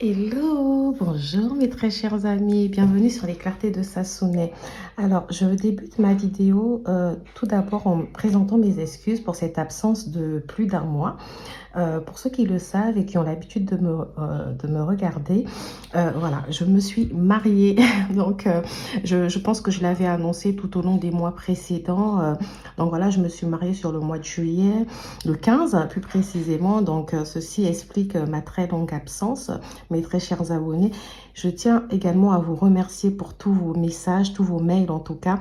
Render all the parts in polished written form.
Hello, bonjour mes très chers amis, bienvenue sur les clartés de Sassonet. Alors, je débute ma vidéo tout d'abord en présentant mes excuses pour cette absence de plus d'un mois. Pour ceux qui le savent et qui ont l'habitude de me regarder, voilà, je me suis mariée. Donc, je pense que je l'avais annoncé tout au long des mois précédents. Donc, voilà, je me suis mariée sur le mois de juillet, le 15 plus précisément. Donc, ceci explique ma très longue absence, mes très chers abonnés. Je tiens également à vous remercier pour tous vos messages, tous vos mails en tout cas.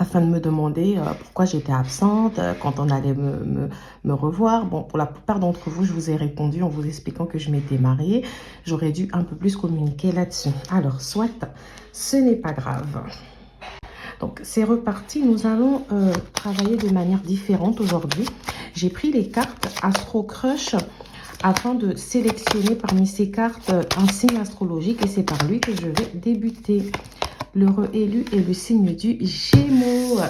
Afin de me demander pourquoi j'étais absente, quand on allait me revoir. Bon, pour la plupart d'entre vous, je vous ai répondu en vous expliquant que je m'étais mariée. J'aurais dû un peu plus communiquer là-dessus. Alors, soit, ce n'est pas grave. Donc, c'est reparti. Nous allons travailler de manière différente aujourd'hui. J'ai pris les cartes Astro Crush afin de sélectionner parmi ces cartes un signe astrologique et c'est par lui que je vais débuter. L'heureux élu est le signe du Gémeaux.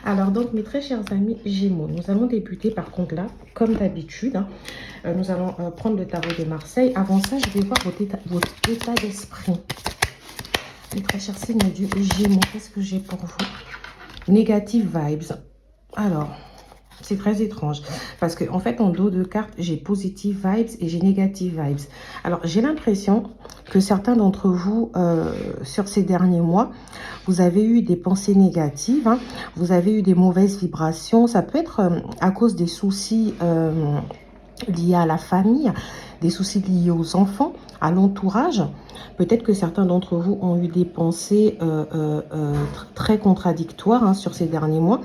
Alors donc mes très chers amis Gémeaux, nous allons débuter par contre là, comme d'habitude. Nous allons prendre le tarot de Marseille. Avant ça, je vais voir votre état d'esprit. Les très chers signes du Gémeaux, qu'est-ce que j'ai pour vous? Negative vibes. Alors, c'est très étrange parce que en fait en dos de carte j'ai positive vibes et j'ai negative vibes. Alors j'ai l'impression que certains d'entre vous sur ces derniers mois vous avez eu des pensées négatives, hein, vous avez eu des mauvaises vibrations. Ça peut être à cause des soucis liés à la famille, des soucis liés aux enfants, à l'entourage. Peut-être que certains d'entre vous ont eu des pensées très contradictoires hein, sur ces derniers mois.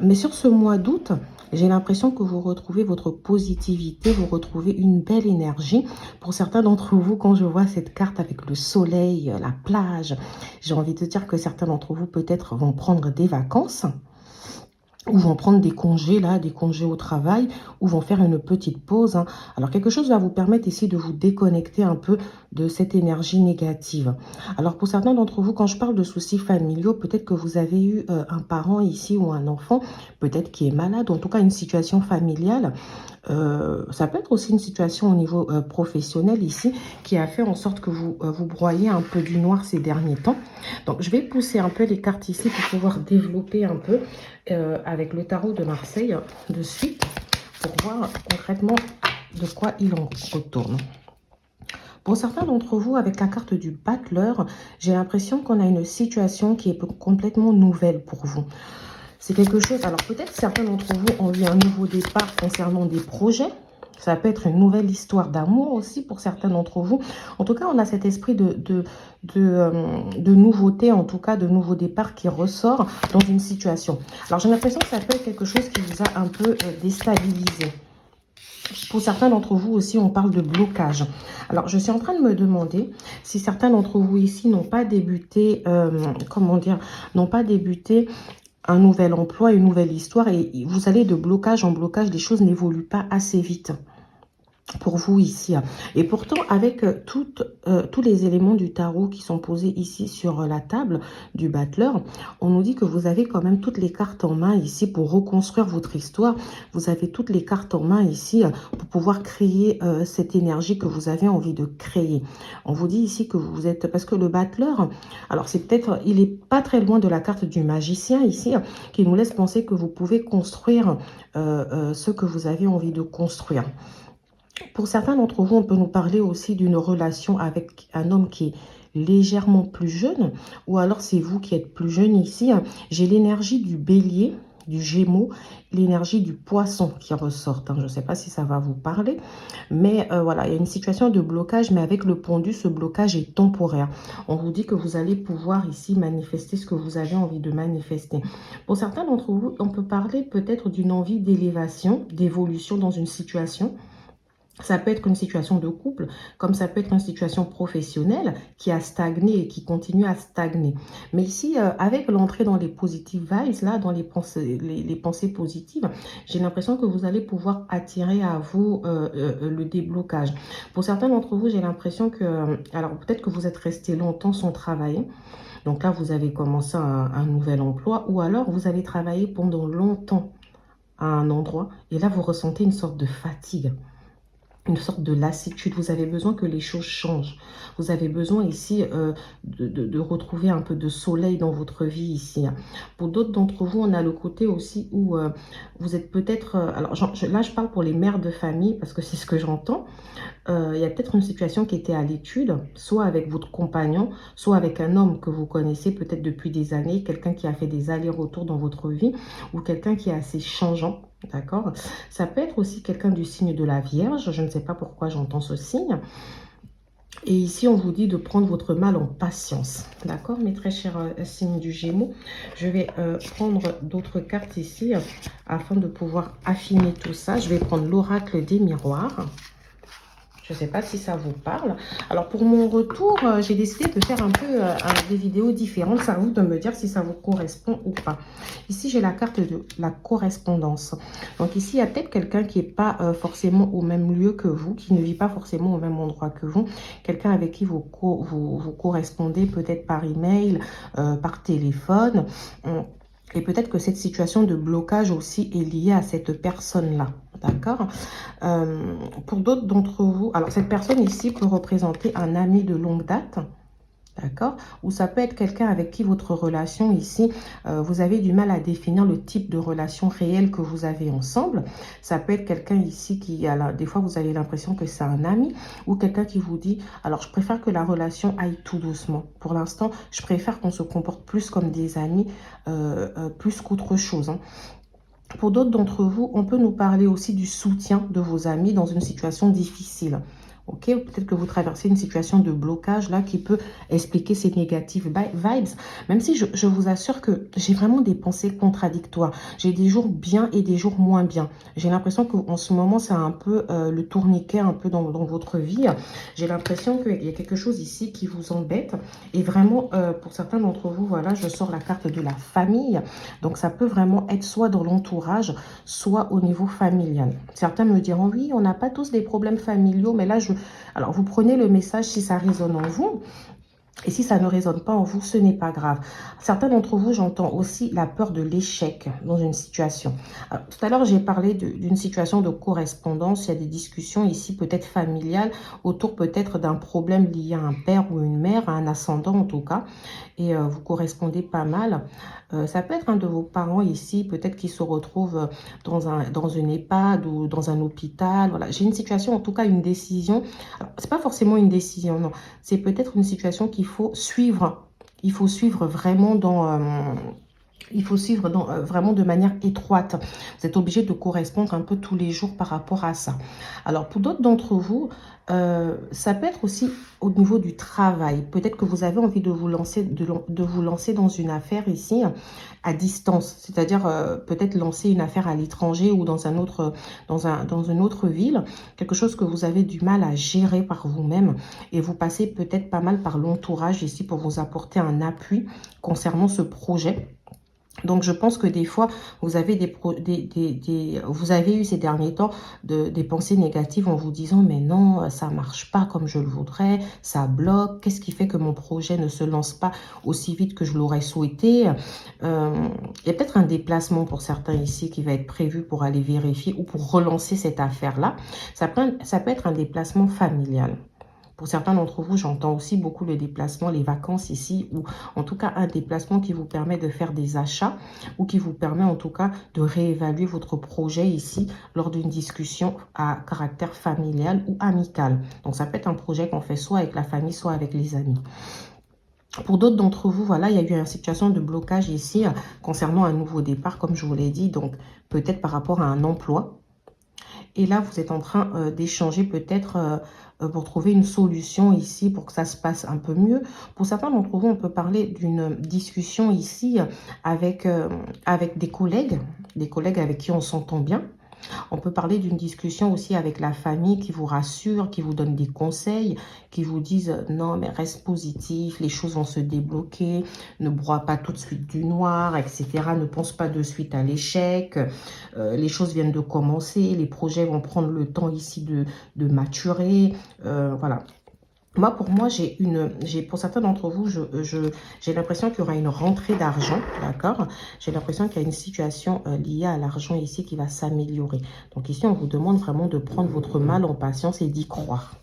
Mais sur ce mois d'août, j'ai l'impression que vous retrouvez votre positivité, vous retrouvez une belle énergie. Pour certains d'entre vous, quand je vois cette carte avec le soleil, la plage, j'ai envie de dire que certains d'entre vous peut-être vont prendre des vacances ou vont prendre des congés, là, des congés au travail, ou vont faire une petite pause. Hein. Alors, quelque chose va vous permettre ici de vous déconnecter un peu de cette énergie négative. Alors, pour certains d'entre vous, quand je parle de soucis familiaux, peut-être que vous avez eu un parent ici ou un enfant, peut-être qui est malade, en tout cas une situation familiale. Ça peut être aussi une situation au niveau professionnel ici qui a fait en sorte que vous broyez un peu du noir ces derniers temps. Donc, je vais pousser un peu les cartes ici pour pouvoir développer un peu avec le tarot de Marseille de suite pour voir concrètement de quoi il en retourne. Pour certains d'entre vous, avec la carte du battleur, j'ai l'impression qu'on a une situation qui est complètement nouvelle pour vous. C'est quelque chose, alors peut-être certains d'entre vous ont eu un nouveau départ concernant des projets. Ça peut être une nouvelle histoire d'amour aussi pour certains d'entre vous. En tout cas, on a cet esprit de nouveauté, en tout cas de nouveau départ qui ressort dans une situation. Alors j'ai l'impression que ça peut être quelque chose qui vous a un peu déstabilisé. Pour certains d'entre vous aussi, on parle de blocage. Alors, je suis en train de me demander si certains d'entre vous ici n'ont pas débuté, comment dire, n'ont pas débuté un nouvel emploi, une nouvelle histoire et vous allez de blocage en blocage, les choses n'évoluent pas assez vite pour vous ici. Et pourtant, avec tous les éléments du tarot qui sont posés ici sur la table du battleur, on nous dit que vous avez quand même toutes les cartes en main ici pour reconstruire votre histoire. Vous avez toutes les cartes en main ici pour pouvoir créer cette énergie que vous avez envie de créer. On vous dit ici que vous êtes... Parce que le battleur, alors c'est peut-être... Il n'est pas très loin de la carte du magicien ici, qui nous laisse penser que vous pouvez construire ce que vous avez envie de construire. Pour certains d'entre vous, on peut nous parler aussi d'une relation avec un homme qui est légèrement plus jeune, ou alors c'est vous qui êtes plus jeune ici. J'ai l'énergie du bélier, du gémeaux, l'énergie du poisson qui ressortent. Je ne sais pas si ça va vous parler, mais voilà, il y a une situation de blocage, mais avec le pendu, ce blocage est temporaire. On vous dit que vous allez pouvoir ici manifester ce que vous avez envie de manifester. Pour certains d'entre vous, on peut parler peut-être d'une envie d'élévation, d'évolution dans une situation. Ça peut être une situation de couple, comme ça peut être une situation professionnelle qui a stagné et qui continue à stagner. Mais ici, avec l'entrée dans les positive vibes, là, dans les pensées positives, j'ai l'impression que vous allez pouvoir attirer à vous le déblocage. Pour certains d'entre vous, j'ai l'impression que... alors, peut-être que vous êtes resté longtemps sans travailler. Donc là, vous avez commencé un nouvel emploi. Ou alors, vous allez travailler pendant longtemps à un endroit. Et là, vous ressentez une sorte de fatigue. une sorte de lassitude. Vous avez besoin que les choses changent. Vous avez besoin ici de retrouver un peu de soleil dans votre vie ici. Pour d'autres d'entre vous, on a le côté aussi où vous êtes peut-être... alors là, je parle pour les mères de famille parce que c'est ce que j'entends. Il y a peut-être une situation qui était à l'étude, soit avec votre compagnon, soit avec un homme que vous connaissez peut-être depuis des années, quelqu'un qui a fait des allers-retours dans votre vie, ou quelqu'un qui est assez changeant, d'accord? Ça peut être aussi quelqu'un du signe de la Vierge, je ne sais pas pourquoi j'entends ce signe. Et ici, on vous dit de prendre votre mal en patience, d'accord, mes très chers signes du Gémeaux. Je vais prendre d'autres cartes ici afin de pouvoir affiner tout ça. Je vais prendre l'oracle des miroirs. Je ne sais pas si ça vous parle. Alors, pour mon retour, j'ai décidé de faire un peu des vidéos différentes. C'est à vous de me dire si ça vous correspond ou pas. Ici, j'ai la carte de la correspondance. Donc, ici, il y a peut-être quelqu'un qui n'est pas forcément au même lieu que vous, qui ne vit pas forcément au même endroit que vous. Quelqu'un avec qui vous correspondez peut-être par email, par téléphone. Et peut-être que cette situation de blocage aussi est liée à cette personne-là. D'accord. Pour d'autres d'entre vous, alors cette personne ici peut représenter un ami de longue date. D'accord. Ou ça peut être quelqu'un avec qui votre relation ici, vous avez du mal à définir le type de relation réelle que vous avez ensemble. Ça peut être quelqu'un ici qui, des fois, vous avez l'impression que c'est un ami ou quelqu'un qui vous dit, alors je préfère que la relation aille tout doucement. Pour l'instant, je préfère qu'on se comporte plus comme des amis, plus qu'autre chose. Hein. Pour d'autres d'entre vous, on peut nous parler aussi du soutien de vos amis dans une situation difficile. Ok, peut-être que vous traversez une situation de blocage là qui peut expliquer ces négatives vibes. Même si je vous assure que j'ai vraiment des pensées contradictoires. J'ai des jours bien et des jours moins bien. J'ai l'impression qu'en ce moment, c'est un peu le tourniquet un peu dans votre vie. J'ai l'impression qu'il y a quelque chose ici qui vous embête. Et vraiment, pour certains d'entre vous, voilà, je sors la carte de la famille. Donc, ça peut vraiment être soit dans l'entourage, soit au niveau familial. Certains me diront, oui, on n'a pas tous des problèmes familiaux, mais là, alors, vous prenez le message si ça résonne en vous. Et si ça ne résonne pas en vous, ce n'est pas grave. Certains d'entre vous, j'entends aussi la peur de l'échec dans une situation. Alors, tout à l'heure, j'ai parlé d'une situation de correspondance. Il y a des discussions ici, peut-être familiales, autour peut-être d'un problème lié à un père ou une mère, à un ascendant en tout cas. Et vous correspondez pas mal. Ça peut être un de vos parents ici, peut-être qui se retrouve dans une EHPAD ou dans un hôpital. Voilà, j'ai une situation, en tout cas une décision. C'est pas forcément une décision, non. C'est peut-être une situation qu'il faut suivre. Il faut suivre vraiment vraiment de manière étroite. Vous êtes obligé de correspondre un peu tous les jours par rapport à ça. Alors, pour d'autres d'entre vous, ça peut être aussi au niveau du travail. Peut-être que vous avez envie de vous lancer, de vous lancer dans une affaire ici à distance. C'est-à-dire peut-être lancer une affaire à l'étranger ou dans une autre ville. Quelque chose que vous avez du mal à gérer par vous-même. Et vous passez peut-être pas mal par l'entourage ici pour vous apporter un appui concernant ce projet. Donc, je pense que des fois, vous avez, vous avez eu ces derniers temps des pensées négatives en vous disant « Mais non, ça ne marche pas comme je le voudrais, ça bloque. Qu'est-ce qui fait que mon projet ne se lance pas aussi vite que je l'aurais souhaité ?» Il y a peut-être un déplacement pour certains ici qui va être prévu pour aller vérifier ou pour relancer cette affaire-là. Ça peut être un déplacement familial. Pour certains d'entre vous, j'entends aussi beaucoup le déplacement, les vacances ici, ou en tout cas un déplacement qui vous permet de faire des achats ou qui vous permet en tout cas de réévaluer votre projet ici lors d'une discussion à caractère familial ou amical. Donc ça peut être un projet qu'on fait soit avec la famille, soit avec les amis. Pour d'autres d'entre vous, voilà, il y a eu une situation de blocage ici concernant un nouveau départ, comme je vous l'ai dit, donc peut-être par rapport à un emploi. Et là, vous êtes en train d'échanger peut-être pour trouver une solution ici pour que ça se passe un peu mieux. Pour certains d'entre vous, on peut parler d'une discussion ici avec des collègues avec qui on s'entend bien. On peut parler d'une discussion aussi avec la famille qui vous rassure, qui vous donne des conseils, qui vous disent non mais reste positif, les choses vont se débloquer, ne broie pas tout de suite du noir, etc. Ne pense pas de suite à l'échec, les choses viennent de commencer, les projets vont prendre le temps ici de maturer, voilà. Moi, pour moi, pour certains d'entre vous, j'ai l'impression qu'il y aura une rentrée d'argent, d'accord? J'ai l'impression qu'il y a une situation liée à l'argent ici qui va s'améliorer. Donc ici, on vous demande vraiment de prendre votre mal en patience et d'y croire.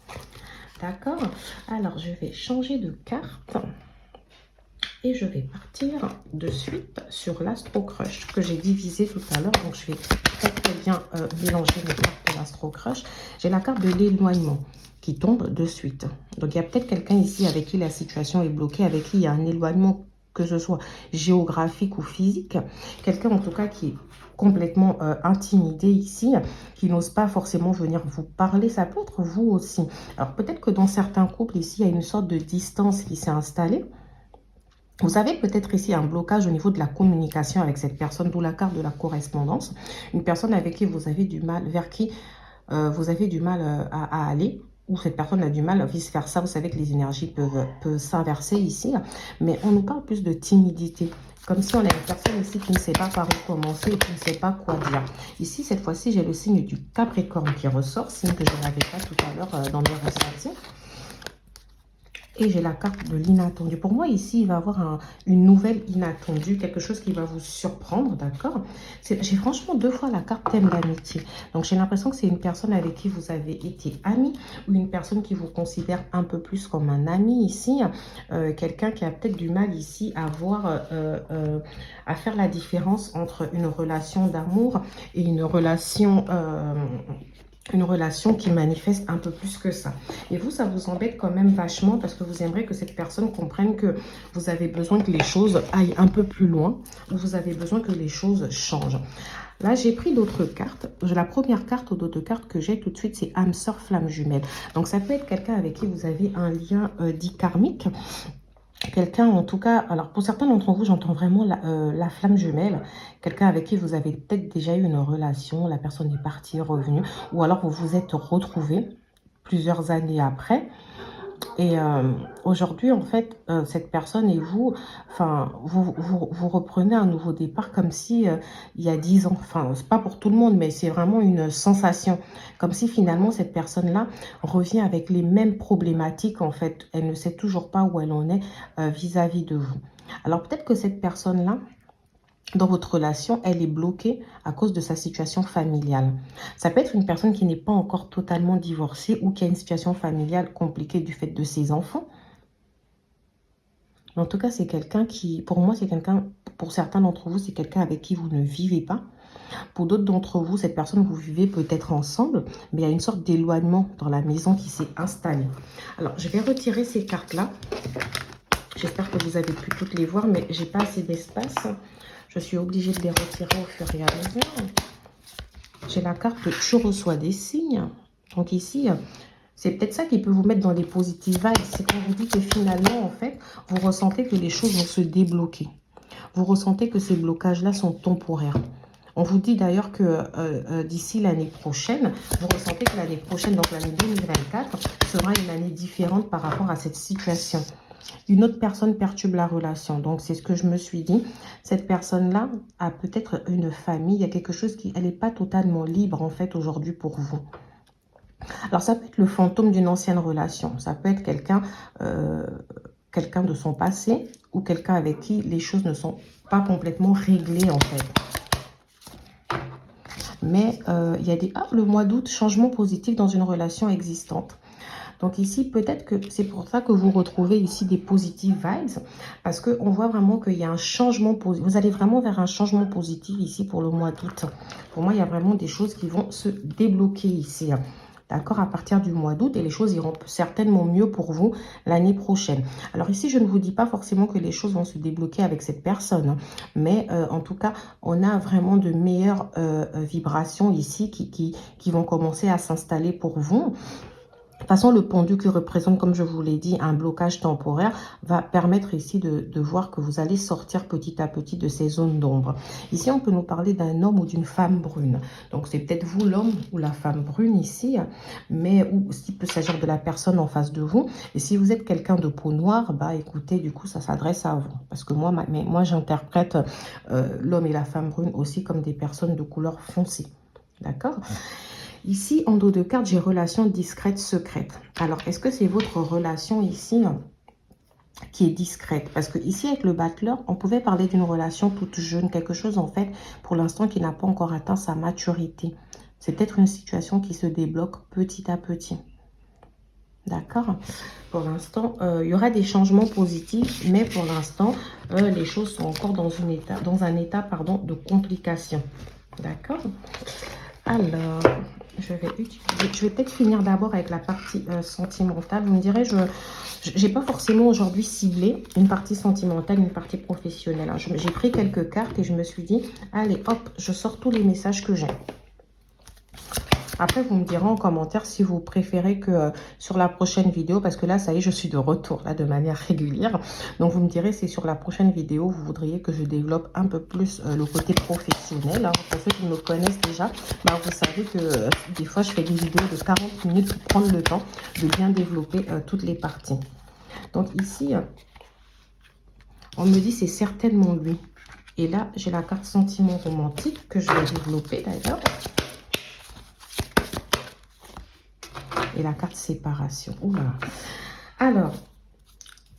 D'accord? Alors, je vais changer de carte et je vais partir de suite sur l'Astro Crush que j'ai divisé tout à l'heure. Donc, je vais très bien mélanger les cartes de l'Astro Crush. J'ai la carte de l'éloignement qui tombe de suite. Donc, il y a peut-être quelqu'un ici avec qui la situation est bloquée, avec qui il y a un éloignement, que ce soit géographique ou physique. Quelqu'un, en tout cas, qui est complètement intimidé ici, qui n'ose pas forcément venir vous parler. Ça peut être vous aussi. Alors, peut-être que dans certains couples, ici, il y a une sorte de distance qui s'est installée. Vous avez peut-être ici un blocage au niveau de la communication avec cette personne, d'où la carte de la correspondance. Une personne avec qui vous avez du mal, vers qui vous avez du mal à aller, ou cette personne a du mal, vice-versa. Vous savez que les énergies peuvent s'inverser ici, mais on nous parle plus de timidité. Comme si on a une personne ici qui ne sait pas par où commencer et qui ne sait pas quoi dire. Ici, cette fois-ci, j'ai le signe du Capricorne qui ressort, signe que je n'avais pas tout à l'heure dans mes ressentis. Et j'ai la carte de l'inattendu. Pour moi, ici, il va y avoir une nouvelle inattendue, quelque chose qui va vous surprendre, d'accord? J'ai franchement 2 fois la carte thème d'amitié. Donc, j'ai l'impression que c'est une personne avec qui vous avez été ami ou une personne qui vous considère un peu plus comme un ami ici. Quelqu'un qui a peut-être du mal ici à voir, à faire la différence entre une relation d'amour et une relation qui manifeste un peu plus que ça. Et vous, ça vous embête quand même vachement parce que vous aimeriez que cette personne comprenne que vous avez besoin que les choses aillent un peu plus loin ou vous avez besoin que les choses changent. Là, j'ai pris d'autres cartes. La première carte ou d'autres cartes que j'ai tout de suite, c'est âme sœur flamme jumelle. Donc, ça peut être quelqu'un avec qui vous avez un lien dit karmique. Quelqu'un, en tout cas, alors pour certains d'entre vous, j'entends vraiment la flamme jumelle. Quelqu'un avec qui vous avez peut-être déjà eu une relation, la personne est partie, revenue, ou alors vous vous êtes retrouvés plusieurs années après. Et aujourd'hui, en fait, cette personne et vous, enfin, vous reprenez un nouveau départ comme si il y a 10 ans. Enfin, c'est pas pour tout le monde, mais c'est vraiment une sensation. Comme si finalement, cette personne-là revient avec les mêmes problématiques, en fait. Elle ne sait toujours pas où elle en est vis-à-vis de vous. Alors peut-être que cette personne-là, dans votre relation, elle est bloquée à cause de sa situation familiale. Ça peut être une personne qui n'est pas encore totalement divorcée ou qui a une situation familiale compliquée du fait de ses enfants. Mais en tout cas, c'est quelqu'un qui, pour moi, c'est quelqu'un, pour certains d'entre vous, c'est quelqu'un avec qui vous ne vivez pas. Pour d'autres d'entre vous, cette personne, vous vivez peut-être ensemble, mais il y a une sorte d'éloignement dans la maison qui s'est installée. Alors, je vais retirer ces cartes-là. J'espère que vous avez pu toutes les voir, mais j'ai pas assez d'espace. Je suis obligée de les retirer au fur et à mesure. J'ai la carte « Je reçois des signes ». Donc ici, c'est peut-être ça qui peut vous mettre dans les positives vibes. C'est qu'on vous dit que finalement, en fait, vous ressentez que les choses vont se débloquer. Vous ressentez que ces blocages-là sont temporaires. On vous dit d'ailleurs que d'ici l'année prochaine, vous ressentez que l'année prochaine, donc l'année 2024, sera une année différente par rapport à cette situation. Une autre personne perturbe la relation. Donc, c'est ce que je me suis dit. Cette personne-là a peut-être une famille. Il y a quelque chose qui... Elle n'est pas totalement libre, en fait, aujourd'hui pour vous. Alors, ça peut être le fantôme d'une ancienne relation. Ça peut être quelqu'un de son passé ou quelqu'un avec qui les choses ne sont pas complètement réglées, en fait. Mais il y a des... Ah, le mois d'août, changement positif dans une relation existante. Donc ici, peut-être que c'est pour ça que vous retrouvez ici des positive vibes. Parce qu'on voit vraiment qu'il y a un changement positif. Vous allez vraiment vers un changement positif ici pour le mois d'août. Pour moi, il y a vraiment des choses qui vont se débloquer ici. D'accord, à partir du mois d'août. Et les choses iront certainement mieux pour vous l'année prochaine. Alors ici, je ne vous dis pas forcément que les choses vont se débloquer avec cette personne. Mais en tout cas, on a vraiment de meilleures vibrations ici qui vont commencer à s'installer pour vous. De toute façon, le pendu qui représente, comme je vous l'ai dit, un blocage temporaire, va permettre ici de voir que vous allez sortir petit à petit de ces zones d'ombre. Ici, on peut nous parler d'un homme ou d'une femme brune. Donc, c'est peut-être vous l'homme ou la femme brune ici, mais il peut s'agir de la personne en face de vous. Et si vous êtes quelqu'un de peau noire, bah écoutez, du coup, ça s'adresse à vous. Parce que moi j'interprète l'homme et la femme brune aussi comme des personnes de couleur foncée. D'accord ? Ici, en dos de carte, j'ai relation discrète, secrète. Alors, est-ce que c'est votre relation ici qui est discrète? Parce que ici, avec le battleur, on pouvait parler d'une relation toute jeune, quelque chose en fait, pour l'instant, qui n'a pas encore atteint sa maturité. C'est peut-être une situation qui se débloque petit à petit. D'accord? Pour l'instant, il y aura des changements positifs, mais pour l'instant, les choses sont encore dans un état pardon, de complication. D'accord? Alors, je vais peut-être finir d'abord avec la partie sentimentale. Vous me direz, je n'ai pas forcément aujourd'hui ciblé une partie sentimentale, une partie professionnelle. J'ai pris quelques cartes et je me suis dit, allez, hop, je sors tous les messages que j'ai. Après, vous me direz en commentaire si vous préférez que sur la prochaine vidéo, parce que là, ça y est, je suis de retour là de manière régulière. Donc, vous me direz si sur la prochaine vidéo, vous voudriez que je développe un peu plus le côté professionnel. Hein. Pour ceux qui me connaissent déjà, bah, vous savez que des fois, je fais des vidéos de 40 minutes pour prendre le temps de bien développer toutes les parties. Donc ici, on me dit c'est certainement lui. Et là, j'ai la carte sentiment romantique que je vais développer d'ailleurs. Et la carte séparation. Oula. Alors,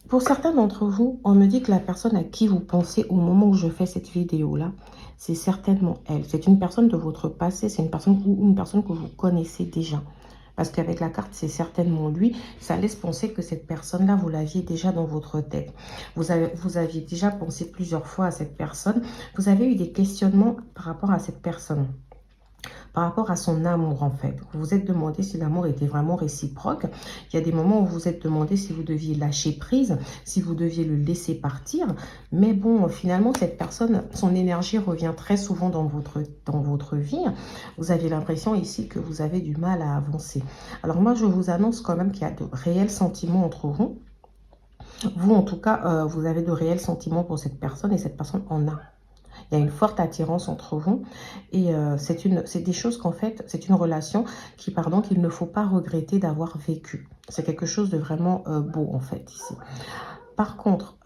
pour certains d'entre vous, on me dit que la personne à qui vous pensez au moment où je fais cette vidéo-là, c'est certainement elle. C'est une personne de votre passé, c'est une personne que vous connaissez déjà. Parce qu'avec la carte, c'est certainement lui. Ça laisse penser que cette personne-là, vous l'aviez déjà dans votre tête. Vous aviez déjà pensé plusieurs fois à cette personne. Vous avez eu des questionnements par rapport à cette personne. Par rapport à son amour, en fait. Vous vous êtes demandé si l'amour était vraiment réciproque. Il y a des moments où vous vous êtes demandé si vous deviez lâcher prise, si vous deviez le laisser partir. Mais bon, finalement, cette personne, son énergie revient très souvent dans votre vie. Vous avez l'impression ici que vous avez du mal à avancer. Alors moi, je vous annonce quand même qu'il y a de réels sentiments entre vous. Vous, en tout cas, vous avez de réels sentiments pour cette personne et cette personne en a. Il y a une forte attirance entre vous et c'est des choses qu'en fait, c'est une relation qu'il ne faut pas regretter d'avoir vécu. C'est quelque chose de vraiment beau en fait ici. Par contre,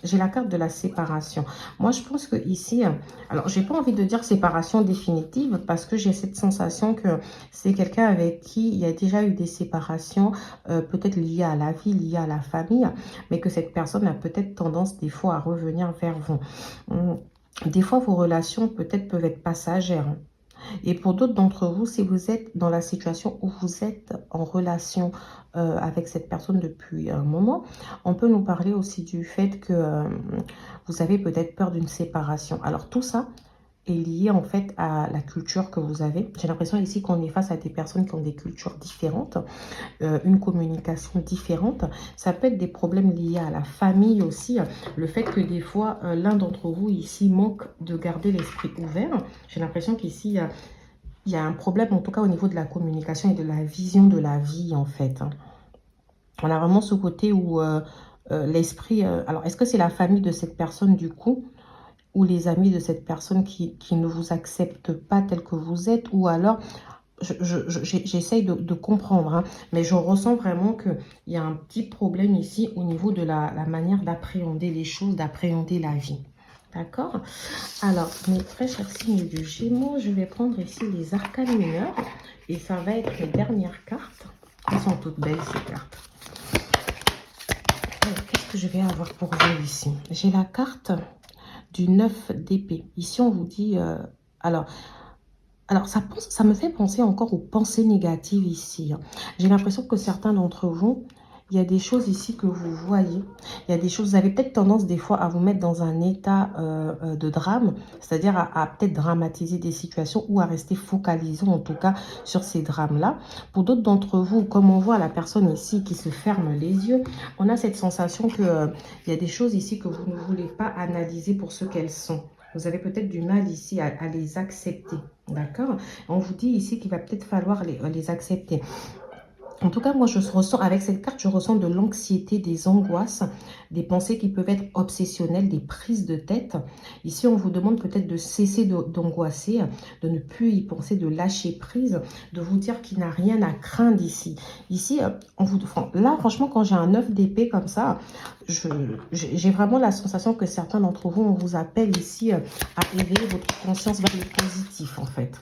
j'ai la carte de la séparation. Moi, je pense que ici, alors j'ai pas envie de dire séparation définitive parce que j'ai cette sensation que c'est quelqu'un avec qui il y a déjà eu des séparations, peut-être liées à la vie, liées à la famille, mais que cette personne a peut-être tendance des fois à revenir vers vous. Des fois, vos relations peut-être peuvent être passagères. Et pour d'autres d'entre vous, si vous êtes dans la situation où vous êtes en relation avec cette personne depuis un moment, on peut nous parler aussi du fait que vous avez peut-être peur d'une séparation. Alors tout ça est lié en fait à la culture que vous avez. J'ai l'impression ici qu'on est face à des personnes qui ont des cultures différentes, une communication différente. Ça peut être des problèmes liés à la famille aussi. Le fait que des fois, l'un d'entre vous ici manque de garder l'esprit ouvert. J'ai l'impression qu'ici, il y a un problème, en tout cas au niveau de la communication et de la vision de la vie en fait. On a vraiment ce côté où l'esprit... alors, est-ce que c'est la famille de cette personne du coup ou les amis de cette personne qui ne vous acceptent pas tel que vous êtes, ou alors, j'essaye de comprendre, hein, mais je ressens vraiment qu'il y a un petit problème ici au niveau de la manière d'appréhender les choses, d'appréhender la vie. D'accord? Alors, mes très chers signes du Gémeaux, je vais prendre ici les arcanes mineurs, et ça va être les dernières cartes. Elles sont toutes belles, ces cartes. Qu'est-ce que je vais avoir pour vous ici? J'ai la carte du 9 d'épée. Ici, on vous dit... alors ça me fait penser encore aux pensées négatives ici. Hein. J'ai l'impression que certains d'entre vous, il y a des choses ici que vous voyez. Il y a des choses, vous avez peut-être tendance des fois à vous mettre dans un état de drame, c'est-à-dire à peut-être dramatiser des situations ou à rester focalisé en tout cas sur ces drames-là. Pour d'autres d'entre vous, comme on voit la personne ici qui se ferme les yeux, on a cette sensation qu'il y a des choses ici que vous ne voulez pas analyser pour ce qu'elles sont. Vous avez peut-être du mal ici à les accepter, d'accord? On vous dit ici qu'il va peut-être falloir les accepter. En tout cas, moi, je ressens, avec cette carte, je ressens de l'anxiété, des angoisses, des pensées qui peuvent être obsessionnelles, des prises de tête. Ici, on vous demande peut-être de cesser d'angoisser, de ne plus y penser, de lâcher prise, de vous dire qu'il n'y a rien à craindre ici. Ici, là, franchement, quand j'ai un 9 d'épée comme ça, j'ai vraiment la sensation que certains d'entre vous, on vous appelle ici à éveiller votre conscience vers le positif, en fait.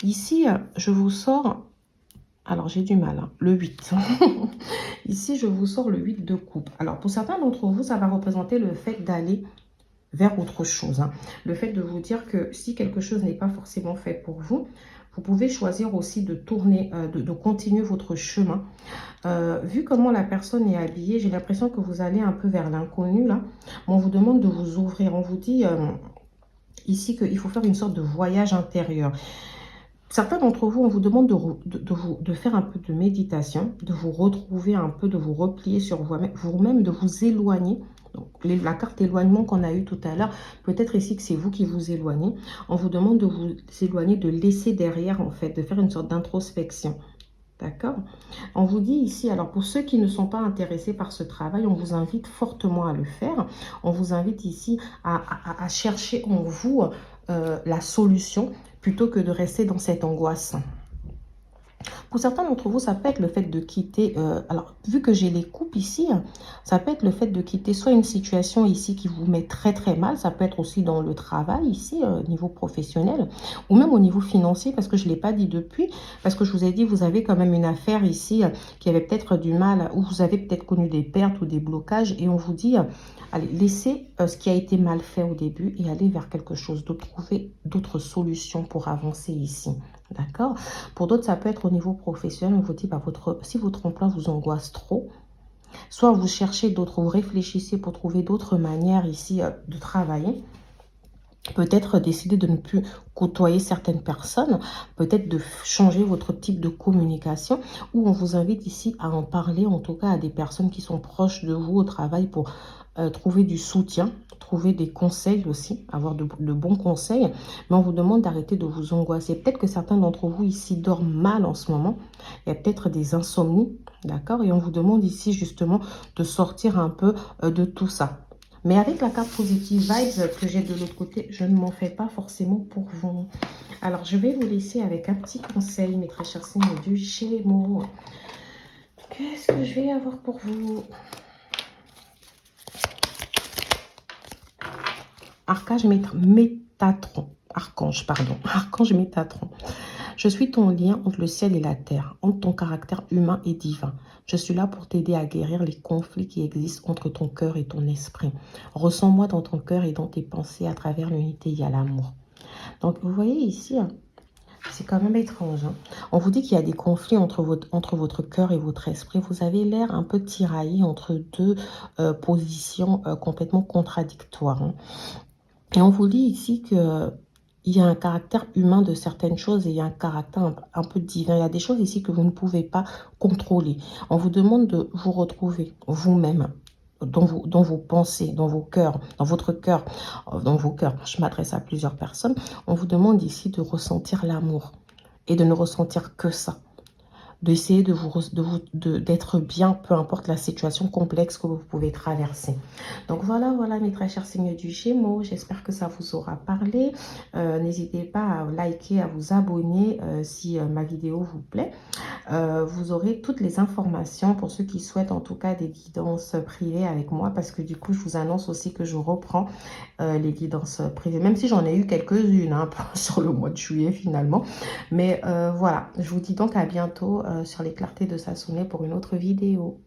Ici, je vous sors... Alors, j'ai du mal, hein, le 8. Ici, je vous sors le 8 de coupe. Alors, pour certains d'entre vous, ça va représenter le fait d'aller vers autre chose, hein. Le fait de vous dire que si quelque chose n'est pas forcément fait pour vous, vous pouvez choisir aussi de tourner, de continuer votre chemin. Vu comment la personne est habillée, j'ai l'impression que vous allez un peu vers l'inconnu, là. Mais on vous demande de vous ouvrir. On vous dit ici qu'il faut faire une sorte de voyage intérieur. Certains d'entre vous, on vous demande de faire un peu de méditation, de vous retrouver un peu, de vous replier sur vous-même, de vous éloigner. Donc, la carte éloignement qu'on a eue tout à l'heure, peut-être ici que c'est vous qui vous éloignez. On vous demande de vous éloigner, de laisser derrière, en fait, de faire une sorte d'introspection. D'accord? On vous dit ici, alors pour ceux qui ne sont pas intéressés par ce travail, on vous invite fortement à le faire. On vous invite ici à chercher en vous la solution plutôt que de rester dans cette angoisse. Pour certains d'entre vous, ça peut être le fait de quitter, alors vu que j'ai les coupes ici, ça peut être le fait de quitter soit une situation ici qui vous met très très mal, ça peut être aussi dans le travail ici, au niveau professionnel, ou même au niveau financier, parce que je ne l'ai pas dit depuis, parce que je vous ai dit, vous avez quand même une affaire ici qui avait peut-être du mal, ou vous avez peut-être connu des pertes ou des blocages, et on vous dit, allez, laissez ce qui a été mal fait au début et allez vers quelque chose d'autre, trouver d'autres solutions pour avancer ici. D'accord? Pour d'autres, ça peut être au niveau professionnel. On vous dit, bah, si votre emploi vous angoisse trop, soit vous cherchez d'autres, vous réfléchissez pour trouver d'autres manières ici de travailler. Peut-être décider de ne plus côtoyer certaines personnes, peut-être de changer votre type de communication, ou on vous invite ici à en parler, en tout cas à des personnes qui sont proches de vous au travail pour trouver du soutien, trouver des conseils aussi, avoir de bons conseils. Mais on vous demande d'arrêter de vous angoisser. Peut-être que certains d'entre vous ici dorment mal en ce moment. Il y a peut-être des insomnies, d'accord? Et on vous demande ici justement de sortir un peu de tout ça. Mais avec la carte positive vibes que j'ai de l'autre côté, je ne m'en fais pas forcément pour vous. Alors, je vais vous laisser avec un petit conseil, mes très chers signes du Gémeaux. Qu'est-ce que je vais avoir pour vous? Archange Métatron. Archange Métatron. Je suis ton lien entre le ciel et la terre, entre ton caractère humain et divin. Je suis là pour t'aider à guérir les conflits qui existent entre ton cœur et ton esprit. Ressens-moi dans ton cœur et dans tes pensées. À travers l'unité, il y a l'amour. Donc, vous voyez ici, c'est quand même étrange, hein. On vous dit qu'il y a des conflits entre votre cœur et votre esprit. Vous avez l'air un peu tiraillé entre deux positions complètement contradictoires, hein. Et on vous dit ici que il y a un caractère humain de certaines choses et il y a un caractère un peu divin. Il y a des choses ici que vous ne pouvez pas contrôler. On vous demande de vous retrouver vous-même dans vos pensées, dans vos cœurs, dans votre cœur, dans vos cœurs. Je m'adresse à plusieurs personnes. On vous demande ici de ressentir l'amour et de ne ressentir que ça, d'essayer d'être bien, peu importe la situation complexe que vous pouvez traverser. Donc voilà, mes très chers signes du Gémeaux, j'espère que ça vous aura parlé. N'hésitez pas à liker, à vous abonner si ma vidéo vous plaît. Vous aurez toutes les informations pour ceux qui souhaitent en tout cas des guidances privées avec moi, parce que du coup, je vous annonce aussi que je reprends les guidances privées, même si j'en ai eu quelques-unes hein, sur le mois de juillet finalement. Mais voilà, je vous dis donc à bientôt sur les clartés de Sassonet pour une autre vidéo.